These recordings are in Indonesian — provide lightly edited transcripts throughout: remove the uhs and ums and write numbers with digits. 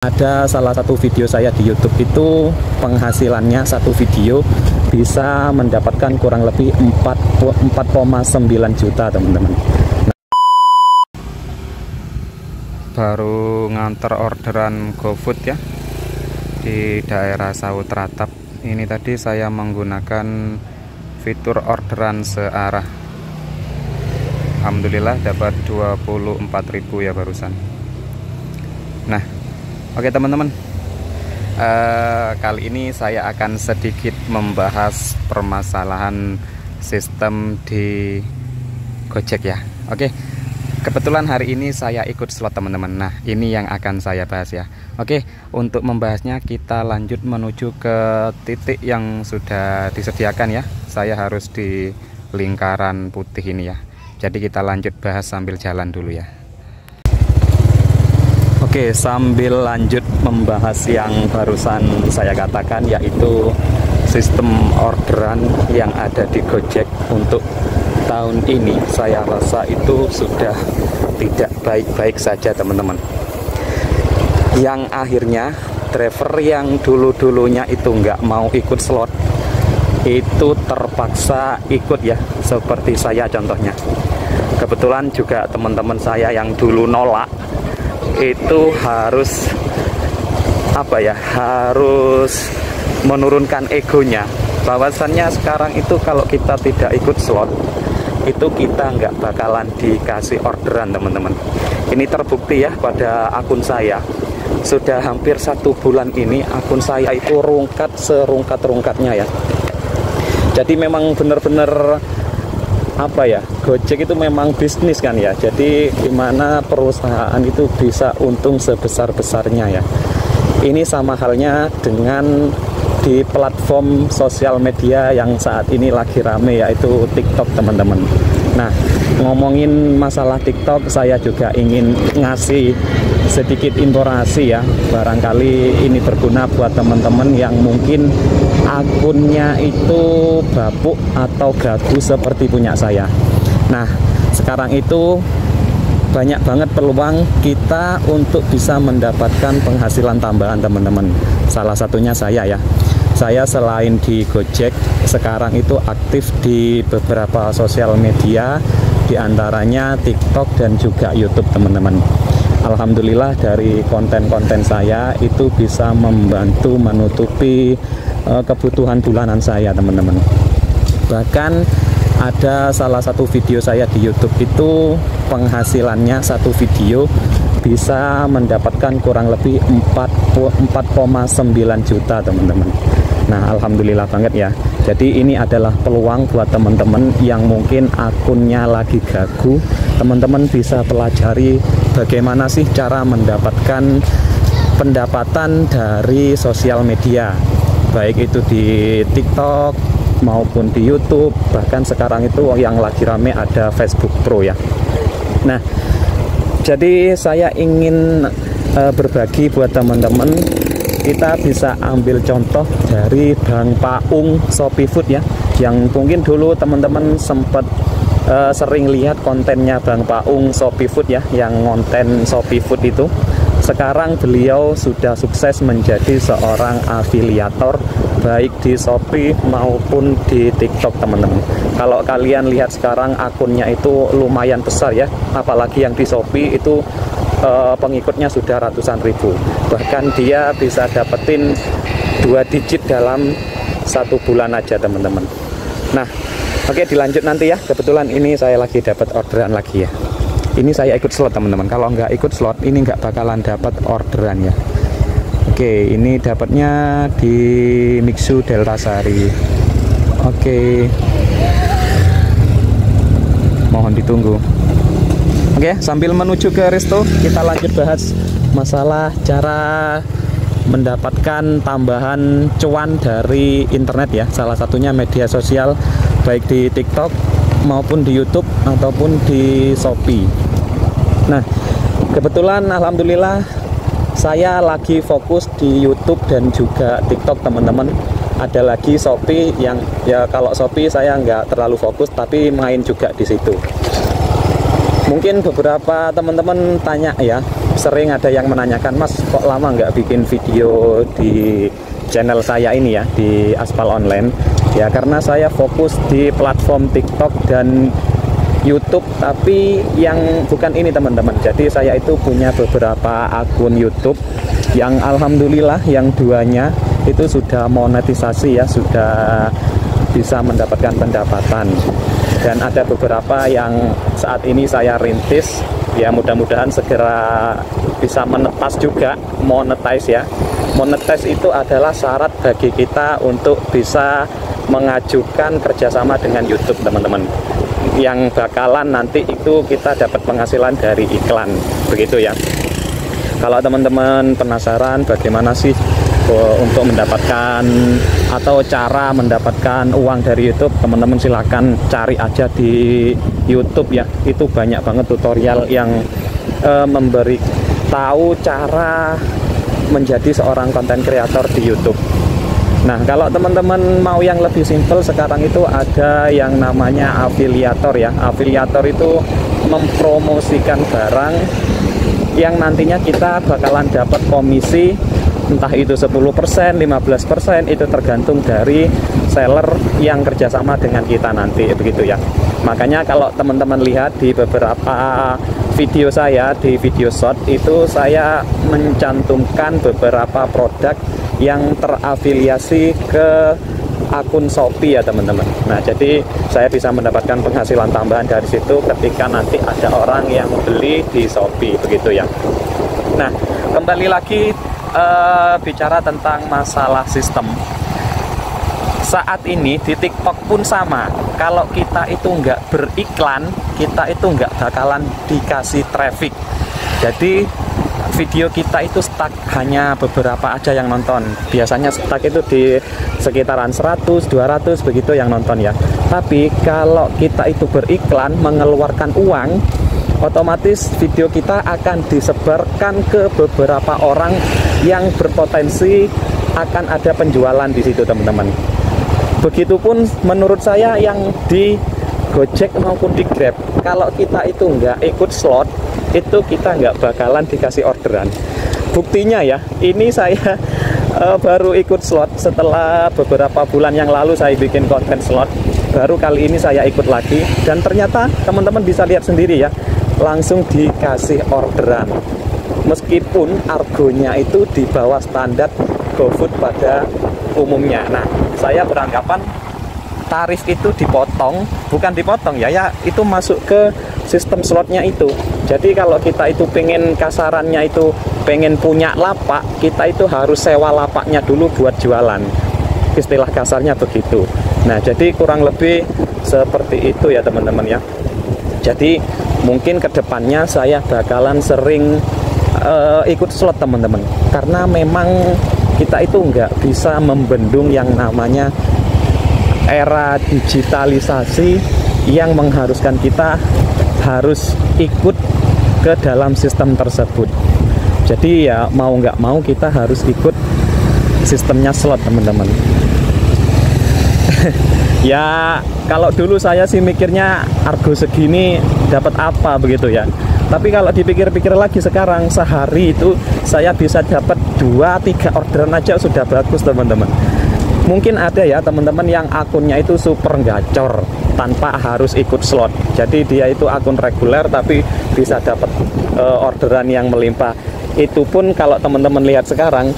Ada salah satu video saya di YouTube itu penghasilannya satu video bisa mendapatkan kurang lebih 4,9 juta teman-teman. Baru nganter orderan GoFood ya di daerah Sawu Tratap. Ini tadi saya menggunakan fitur orderan searah. Alhamdulillah dapat 24.000 ya barusan. Nah, oke teman-teman, kali ini saya akan sedikit membahas permasalahan sistem di Gojek ya. Oke, kebetulan hari ini saya ikut slot teman-teman. Nah, ini yang akan saya bahas ya. Oke, untuk membahasnya kita lanjut menuju ke titik yang sudah disediakan ya. Saya harus di lingkaran putih ini ya. Jadi kita lanjut bahas sambil jalan dulu ya. Oke, sambil lanjut membahas yang barusan saya katakan, yaitu sistem orderan yang ada di Gojek untuk tahun ini, saya rasa itu sudah tidak baik-baik saja teman-teman. Yang akhirnya driver yang dulu-dulunya itu nggak mau ikut slot, itu terpaksa ikut ya, seperti saya contohnya. Kebetulan juga teman-teman saya yang dulu nolak itu harus harus menurunkan egonya, bahwasannya sekarang itu kalau kita tidak ikut slot itu kita nggak bakalan dikasih orderan teman-teman. Ini terbukti ya pada akun saya. Sudah hampir 1 bulan ini akun saya itu rungkat serungkat-rungkatnya ya. Jadi memang benar-benar Gojek itu memang bisnis kan ya. Jadi gimana perusahaan itu bisa untung sebesar-besarnya ya. Ini sama halnya dengan di platform sosial media yang saat ini lagi rame, yaitu TikTok teman-teman. Nah, ngomongin masalah TikTok, saya juga ingin ngasih sedikit informasi ya. Barangkali ini berguna buat teman-teman yang mungkin akunnya itu bapuk atau gagu seperti punya saya. Nah, sekarang itu banyak banget peluang kita untuk bisa mendapatkan penghasilan tambahan teman-teman. Salah satunya saya ya. Saya selain di Gojek, sekarang itu aktif di beberapa sosial media, diantaranya TikTok dan juga YouTube teman-teman. Alhamdulillah dari konten-konten saya itu bisa membantu menutupi kebutuhan bulanan saya teman-teman. Bahkan ada salah satu video saya di YouTube itu penghasilannya satu video bisa mendapatkan kurang lebih 4,9 juta teman-teman. Nah, alhamdulillah banget ya. Jadi ini adalah peluang buat teman-teman yang mungkin akunnya lagi gagu. Teman-teman bisa pelajari bagaimana sih cara mendapatkan pendapatan dari sosial media, baik itu di TikTok maupun di YouTube. Bahkan sekarang itu yang lagi rame ada Facebook Pro ya. Nah, jadi saya ingin berbagi buat teman-teman. Kita bisa ambil contoh dari Bang Paung Shopee Food ya, yang mungkin dulu teman-teman sempat sering lihat kontennya Bang Paung Shopee Food ya, yang konten Shopee Food itu. Sekarang beliau sudah sukses menjadi seorang afiliator baik di Shopee maupun di TikTok teman-teman. Kalau kalian lihat sekarang akunnya itu lumayan besar ya, apalagi yang di Shopee itu pengikutnya sudah ratusan ribu. Bahkan dia bisa dapetin 2 digit dalam 1 bulan aja teman-teman. Nah, oke, dilanjut nanti ya. Kebetulan ini saya lagi dapat orderan lagi ya. Ini saya ikut slot teman-teman. Kalau nggak ikut slot ini nggak bakalan dapat orderan ya. Oke, ini dapatnya di Mixu Delta Sari. Oke, mohon ditunggu. Oke, sambil menuju ke resto, kita lanjut bahas masalah cara mendapatkan tambahan cuan dari internet ya. Salah satunya media sosial, baik di TikTok maupun di YouTube ataupun di Shopee. Nah, kebetulan alhamdulillah saya lagi fokus di YouTube dan juga TikTok teman-teman. Ada lagi Shopee yang ya, kalau Shopee saya nggak terlalu fokus tapi main juga di situ. Mungkin beberapa teman-teman tanya ya, sering ada yang menanyakan, Mas kok lama nggak bikin video di channel saya ini ya, di Aspal Online. Ya karena saya fokus di platform TikTok dan YouTube, tapi yang bukan ini teman-teman. Jadi saya itu punya beberapa akun YouTube yang alhamdulillah yang duanya itu sudah monetisasi ya, sudah bisa mendapatkan pendapatan. Dan ada beberapa yang saat ini saya rintis, ya mudah-mudahan segera bisa menetas juga, monetize ya. Monetize itu adalah syarat bagi kita untuk bisa mengajukan kerjasama dengan YouTube teman-teman, yang bakalan nanti itu kita dapat penghasilan dari iklan, begitu ya. Kalau teman-teman penasaran bagaimana sih untuk mendapatkan atau cara mendapatkan uang dari YouTube, teman-teman silahkan cari aja di YouTube ya. Itu banyak banget tutorial yang memberi tahu cara menjadi seorang konten kreator di YouTube. Nah, kalau teman-teman mau yang lebih simpel, sekarang itu ada yang namanya afiliator ya. Afiliator itu mempromosikan barang yang nantinya kita bakalan dapat komisi, entah itu 10%, 15%, itu tergantung dari seller yang kerjasama dengan kita nanti, begitu ya. Makanya kalau teman-teman lihat di beberapa video saya, di video short itu saya mencantumkan beberapa produk yang terafiliasi ke akun Shopee ya teman-teman. Nah jadi saya bisa mendapatkan penghasilan tambahan dari situ ketika nanti ada orang yang beli di Shopee, begitu ya. Nah kembali lagi bicara tentang masalah sistem. Saat ini di TikTok pun sama. Kalau kita itu nggak beriklan, kita itu nggak bakalan dikasih traffic. Jadi video kita itu stuck hanya beberapa aja yang nonton. Biasanya stuck itu di sekitaran 100, 200 begitu yang nonton ya. Tapi kalau kita itu beriklan, mengeluarkan uang, otomatis video kita akan disebarkan ke beberapa orang yang berpotensi akan ada penjualan di situ teman-teman. Begitupun menurut saya yang di Gojek maupun di Grab, kalau kita itu nggak ikut slot, itu kita nggak bakalan dikasih orderan. Buktinya ya, ini saya baru ikut slot setelah beberapa bulan yang lalu saya bikin konten slot. Baru kali ini saya ikut lagi, dan ternyata teman-teman bisa lihat sendiri ya, langsung dikasih orderan. Meskipun argonya itu di bawah standar GoFood pada umumnya. Nah, saya beranggapan tarif itu dipotong, bukan dipotong ya, itu masuk ke sistem slotnya itu. Jadi kalau kita itu pengen kasarannya itu pengen punya lapak, kita itu harus sewa lapaknya dulu buat jualan. Istilah kasarnya begitu. Nah, jadi kurang lebih seperti itu ya teman-teman ya. Jadi mungkin kedepannya saya bakalan sering ikut slot teman-teman, karena memang kita itu nggak bisa membendung yang namanya era digitalisasi yang mengharuskan kita harus ikut ke dalam sistem tersebut. Jadi ya mau nggak mau kita harus ikut sistemnya slot teman-teman. Ya kalau dulu saya sih mikirnya argo segini dapat apa begitu ya. Tapi kalau dipikir-pikir lagi sekarang, sehari itu saya bisa dapat 2-3 orderan aja sudah bagus teman-teman. Mungkin ada ya teman-teman yang akunnya itu super gacor tanpa harus ikut slot. Jadi dia itu akun reguler tapi bisa dapat orderan yang melimpah. Itu pun kalau teman-teman lihat sekarang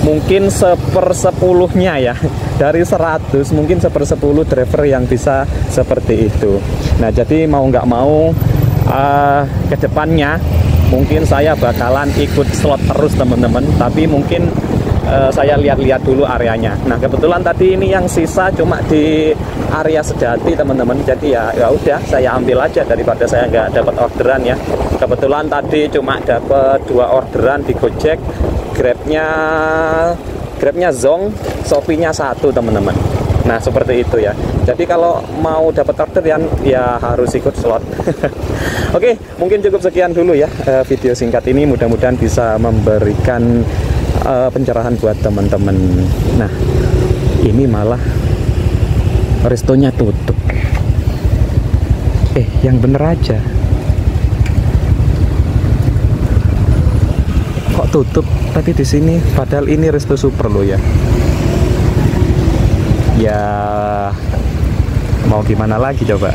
mungkin 1/10-nya ya. Dari 100 mungkin 1/10 driver yang bisa seperti itu. Nah jadi mau nggak mau kedepannya mungkin saya bakalan ikut slot terus teman-teman, tapi mungkin saya lihat-lihat dulu areanya. Nah kebetulan tadi ini yang sisa cuma di area Sedati teman-teman, jadi ya udah saya ambil aja daripada saya nggak dapat orderan ya. Kebetulan tadi cuma dapat 2 orderan di Gojek, Grabnya Zong, Shopee-nya 1 teman-teman. Nah seperti itu ya. Jadi kalau mau dapat orderan ya harus ikut slot. Oke, mungkin cukup sekian dulu ya video singkat ini. Mudah-mudahan bisa memberikan pencerahan buat teman-teman. Nah ini malah restonya tutup. Yang bener aja. tutup, tapi di sini padahal ini Resto Super loh ya. Ya mau gimana lagi coba.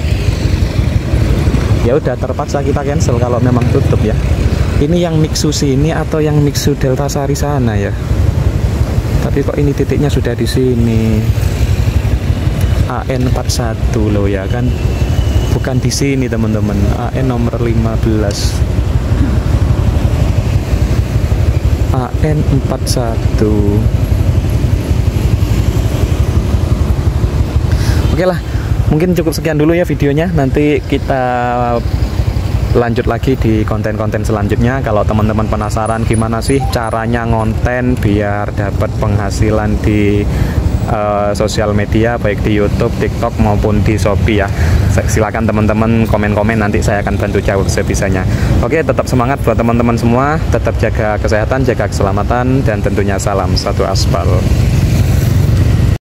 Ya udah terpaksa kita cancel kalau memang tutup ya. Ini yang Mixu sini atau yang Mixu Delta Sari sana ya. Tapi kok ini titiknya sudah di sini. AN41 loh ya kan. Bukan di sini teman-teman. AN nomor 15. AN41. Oke lah, mungkin cukup sekian dulu ya videonya. Nanti kita lanjut lagi di konten-konten selanjutnya. Kalau teman-teman penasaran gimana sih caranya ngonten biar dapat penghasilan di sosial media, baik di YouTube, TikTok maupun di Shopee ya, silakan teman-teman komen-komen, nanti saya akan bantu jawab sebisanya. Oke, tetap semangat buat teman-teman semua, tetap jaga kesehatan, jaga keselamatan, dan tentunya salam satu aspal.